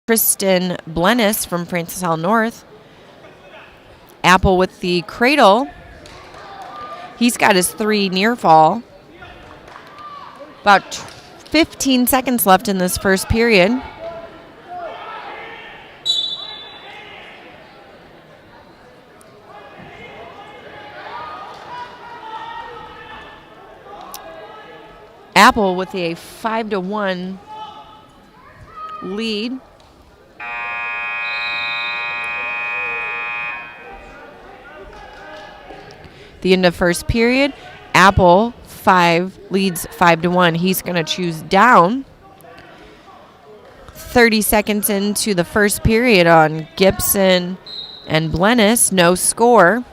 Tristan Blennis from Francis Howell North. Apple with the cradle. He's got his 3 near fall. About 15 seconds left in this first period. Apple with a 5-1 lead. The end of first period, Apple leads 5-1. He's going to choose down. 30 seconds into the first period on Gibson and Blennis, no score.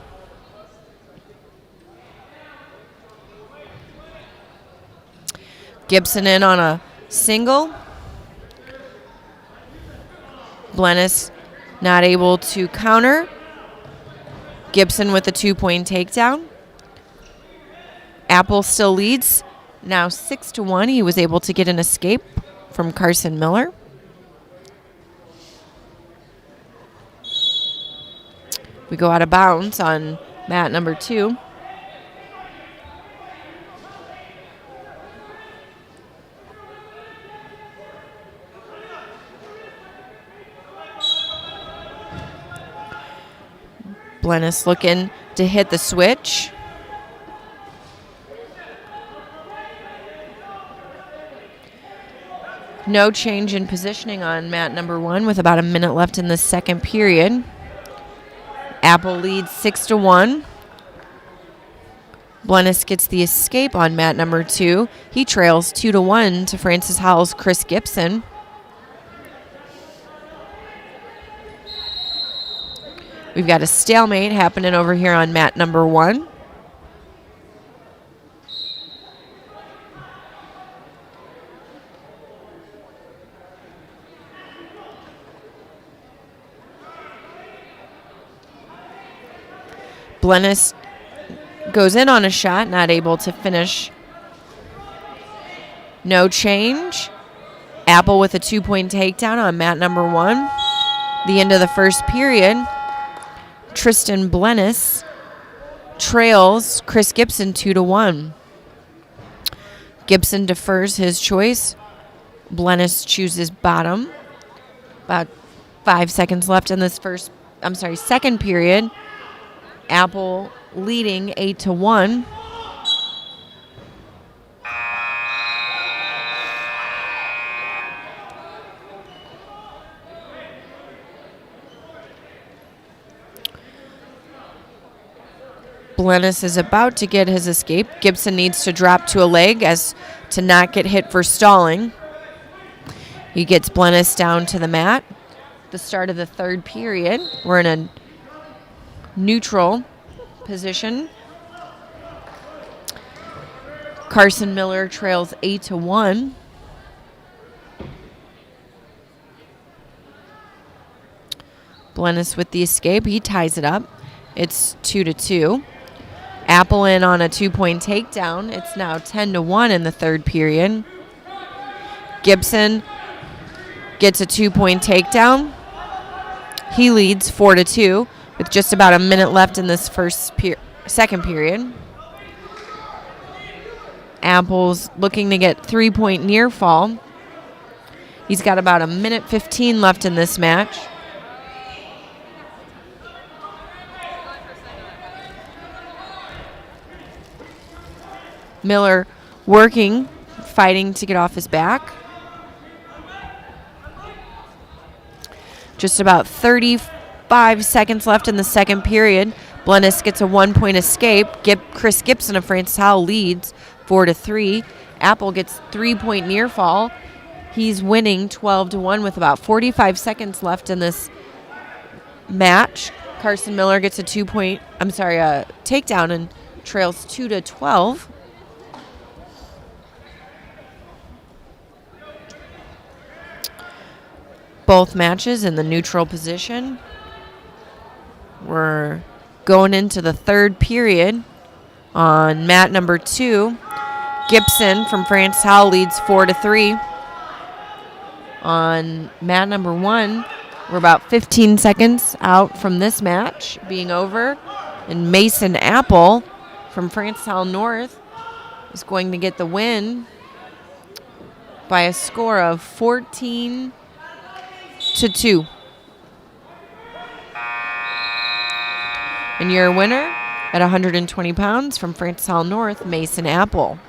Gibson in on a single. Blennis not able to counter. Gibson with a 2-point takedown. Apple still leads, now 6-1. He was able to get an escape from Carson Miller. We go out of bounds on mat number 2. Blennis looking to hit the switch. No change in positioning on mat number 1 with about a minute left in the second period. Apple leads 6-1. Blennis gets the escape on mat number 2. He trails 2-1 to Francis Howell's Chris Gibson. We've got a stalemate happening over here on mat number 1. Blennis goes in on a shot, not able to finish. No change. Apple with a 2-point takedown on mat number 1. The end of the first period. Tristan Blennis trails Chris Gibson 2-1. Gibson defers his choice. Blennis chooses bottom. About 5 seconds left in this second period. Apple leading 8-1. Blennis is about to get his escape. Gibson needs to drop to a leg as to not get hit for stalling. He gets Blennis down to the mat. The start of the third period. We're in a neutral position. Carson Miller trails 8-1. Blennis with the escape. He ties it up. It's 2-2. Apple in on a 2-point takedown. It's now 10-1 in the third period. Gibson gets a 2-point takedown. He leads 4-2 with just about a minute left in this second period. Apple's looking to get 3-point near fall. He's got about a minute 15 left in this match. Miller working, fighting to get off his back. Just about 35 seconds left in the second period. Blennis gets a 1-point escape. Chris Gibson of Francis Howell leads 4-3. Apple gets 3-point near fall. He's winning 12-1 with about 45 seconds left in this match. Carson Miller gets a takedown and trails 2-12. Both matches in the neutral position. We're going into the third period on mat number 2. Gibson from Francis Howell leads 4-3. on mat number 1. We're about 15 seconds out from this match being over. And Mason Apple from Francis Howell North is going to get the win by a score of 14-2. And your winner at 120 pounds from Francis Howell North, Mason Apple.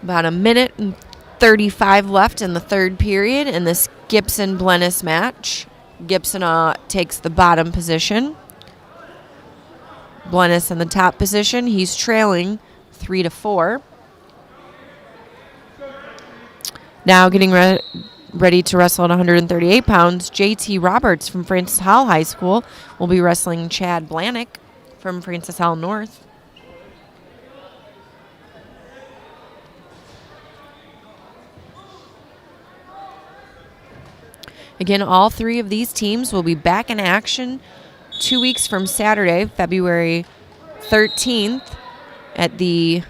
About a minute and 35 left in the third period in this Gibson-Blennis match. Gibson takes the bottom position. Blennis in the top position. He's trailing 3-4. Now getting ready to wrestle at 138 pounds, JT Roberts from Francis Howell High School will be wrestling Chad Blanick from Francis Howell North. Again, all 3 of these teams will be back in action 2 weeks from Saturday, February 13th, at the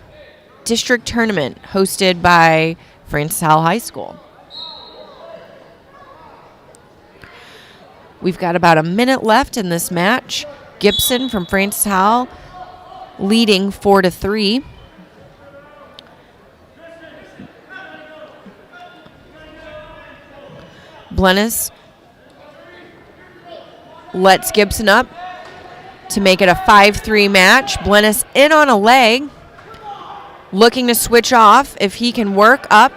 district tournament hosted by Francis Howell High School. We've got about a minute left in this match. Gibson from Francis Howell leading 4-3. Blennis lets Gibson up to make it a 5-3 match. Blennis in on a leg, looking to switch off if he can work up.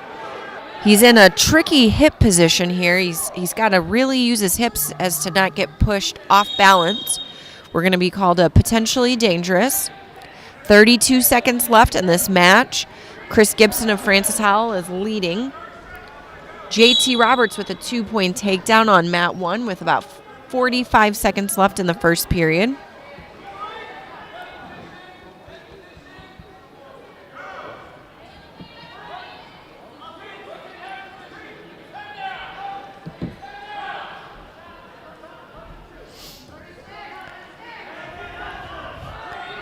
He's in a tricky hip position here. He's got to really use his hips as to not get pushed off balance. We're going to be called a potentially dangerous. 32 seconds left in this match. Chris Gibson of Francis Howell is leading. JT Roberts with a 2-point takedown on mat 1 with about 45 seconds left in the first period.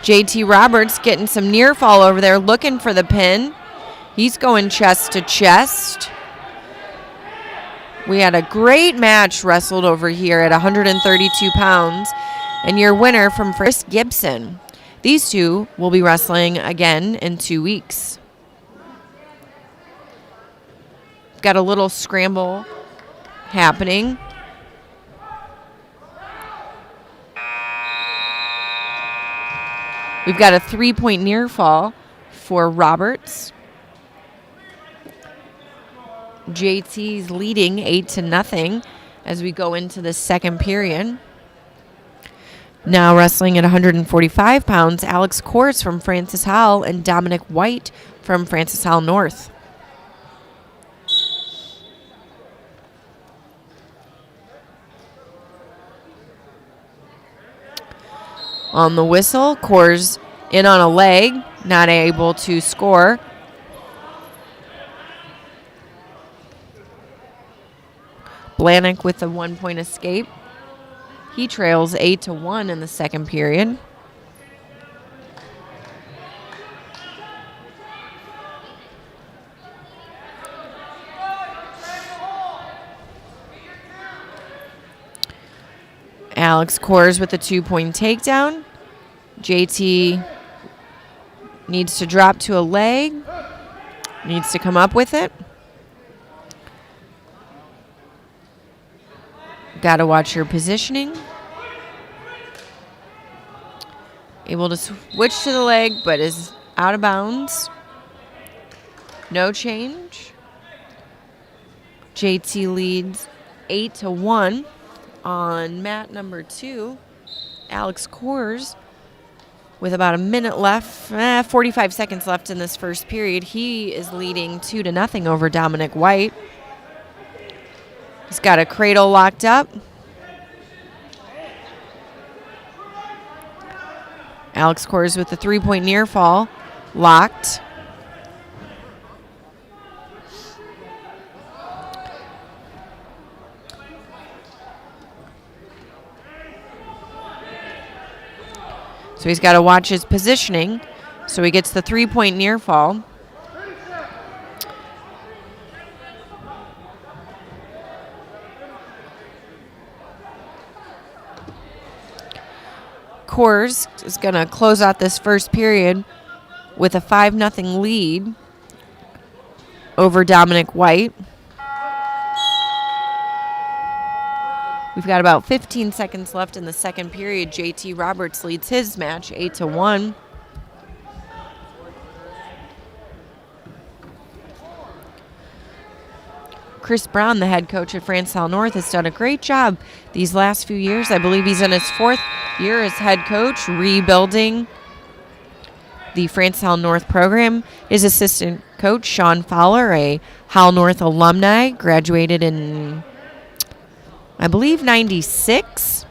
JT Roberts getting some near fall over there, looking for the pin. He's going chest to chest. We had a great match wrestled over here at 132 pounds. And your winner from Chris Gibson. These two will be wrestling again in 2 weeks. Got a little scramble happening. We've got a 3-point near fall for Roberts. JT's leading 8-0 as we go into the second period. Now wrestling at 145 pounds, Alex Kors from Francis Howell and Dominic White from Francis Howell North. On the whistle, Kors in on a leg, not able to score. Blanick with a 1-point escape. He trails 8-1 in the second period. Alex Kors with a 2-point takedown. JT needs to drop to a leg. Needs to come up with it. Got to watch your positioning. Able to switch to the leg, but is out of bounds. No change. JT leads 8-1 on mat number 2. Alex Kors with about a minute left, 45 seconds left in this first period. He is leading 2-0 over Dominic White. He's got a cradle locked up. Alex Kors with the 3-point near fall locked. So he's got to watch his positioning. So he gets the 3-point near fall. Coors is going to close out this first period with a 5-0 lead over Dominic White. We've got about 15 seconds left in the second period. JT Roberts leads his match 8-1. Chris Brown, the head coach at France Howell North, has done a great job these last few years. I believe he's in his 4th year as head coach, rebuilding the France Howell North program. His assistant coach, Sean Fowler, a Howell North alumni, graduated in, I believe, 96.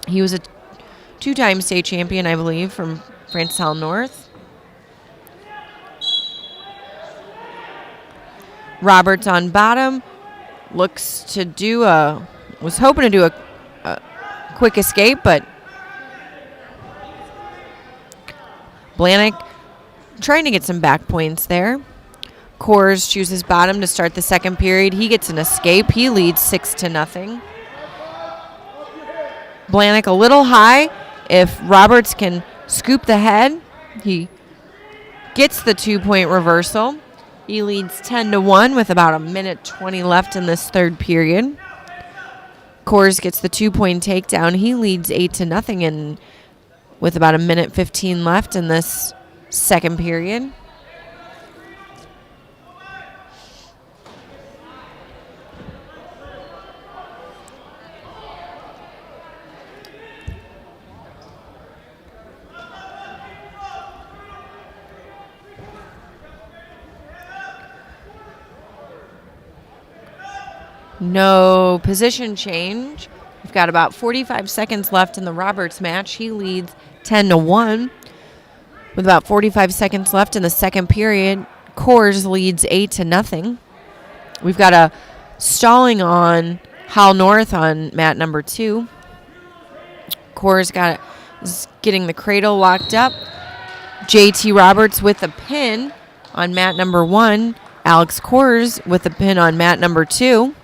He was a 2-time state champion, I believe, from France Howell North. Roberts on bottom, looks to do was hoping to do a quick escape, but Blanick trying to get some back points there. Coors chooses bottom to start the second period. He gets an escape. He leads 6-0. Blanick a little high. If Roberts can scoop the head, he gets the 2-point reversal. He leads 10-1 with about 1:20 left in this third period. Coors gets the 2-point takedown. He leads 8-0 and with about 1:15 left in this second period. No position change. We've got about 45 seconds left in the Roberts match. He leads 10-1. With about 45 seconds left in the second period, Coors leads 8-0. We've got a stalling on Howell North on mat number 2. Coors is getting the cradle locked up. JT Roberts with a pin on mat number 1. Alex Coors with a pin on mat number 2.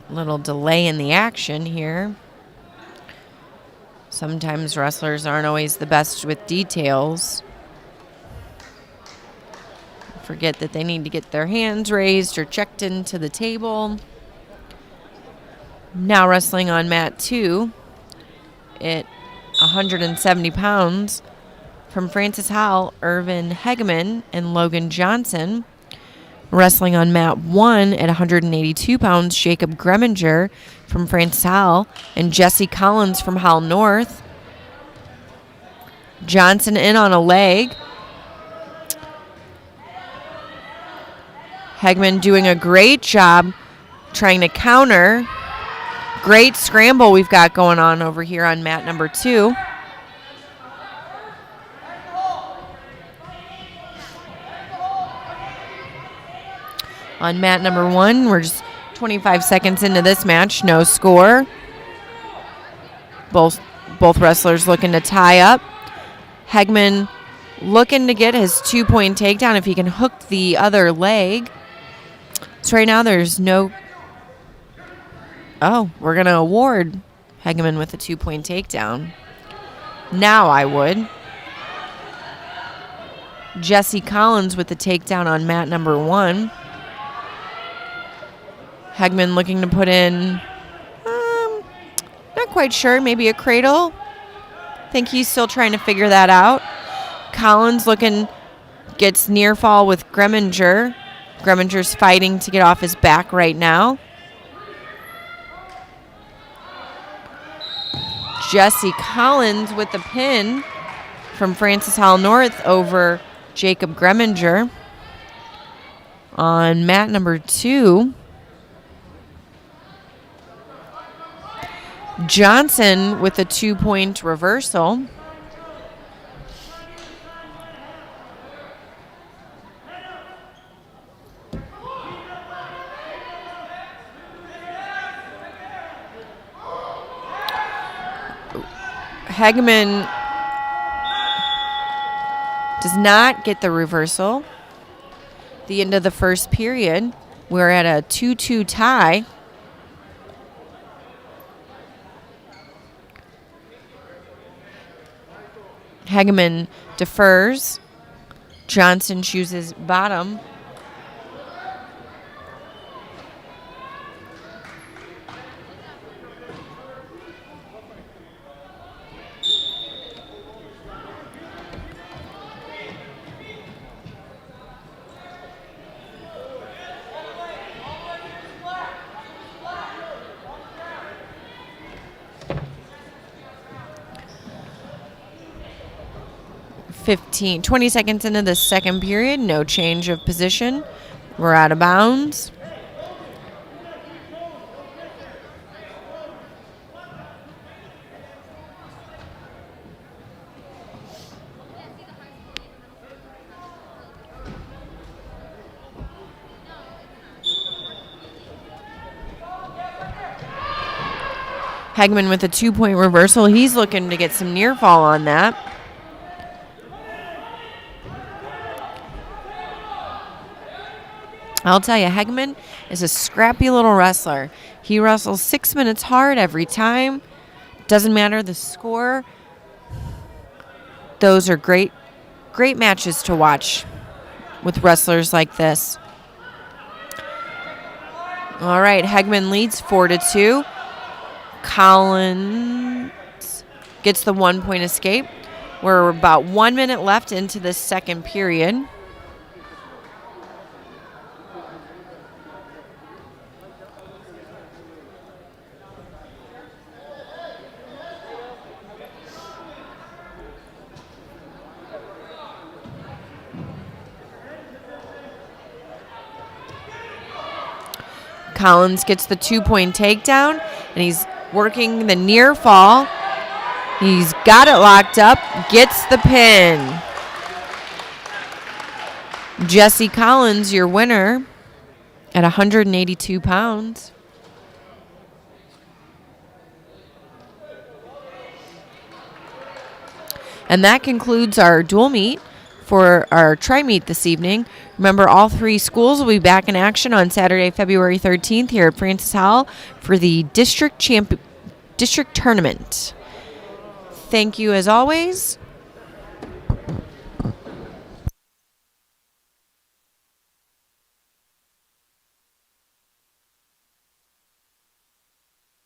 Little delay in the action here. Sometimes wrestlers aren't always the best with details. Forget that they need to get their hands raised or checked into the table. Now wrestling on mat 2 at 170 pounds from Francis Howell, Irvin Hegeman, and Logan Johnson. Wrestling on mat 1 at 182 pounds, Jacob Greminger from France Howell and Jesse Collins from Howell North. Johnson in on a leg. Hegman doing a great job trying to counter. Great scramble we've got going on over here on mat number 2. On mat number 1, we're just 25 seconds into this match. No score. Both wrestlers looking to tie up. Hegman looking to get his 2-point takedown if he can hook the other leg. So right now there's no... Oh, we're going to award Hegeman with a 2-point takedown. Now I would. Jesse Collins with the takedown on mat number 1. Hegman looking to put in, not quite sure, maybe a cradle. Think he's still trying to figure that out. Collins gets near fall with Greminger. Greminger's fighting to get off his back right now. Jesse Collins with the pin from Francis Howell North over Jacob Greminger on mat number 2. Johnson with a 2-point reversal. Hageman does not get the reversal. The end of the first period. We're at a 2-2 tie. Hageman defers. Johnson chooses bottom. Fifteen, 20 seconds into the second period, no change of position. We're out of bounds. Hageman with a 2-point reversal. He's looking to get some near fall on that. I'll tell you, Hageman is a scrappy little wrestler. He wrestles 6 minutes hard every time. Doesn't matter the score. Those are great matches to watch with wrestlers like this. All right, Hageman leads 4-2. Collins gets the 1-point escape. We're about 1 minute left into the second period. Collins gets the 2-point takedown, and he's working the near fall. He's got it locked up, gets the pin. Jesse Collins, your winner at 182 pounds. And that concludes our dual meet for our tri-meet this evening. Remember, all 3 schools will be back in action on Saturday, February 13th here at Francis Howell for the district tournament. Thank you as always.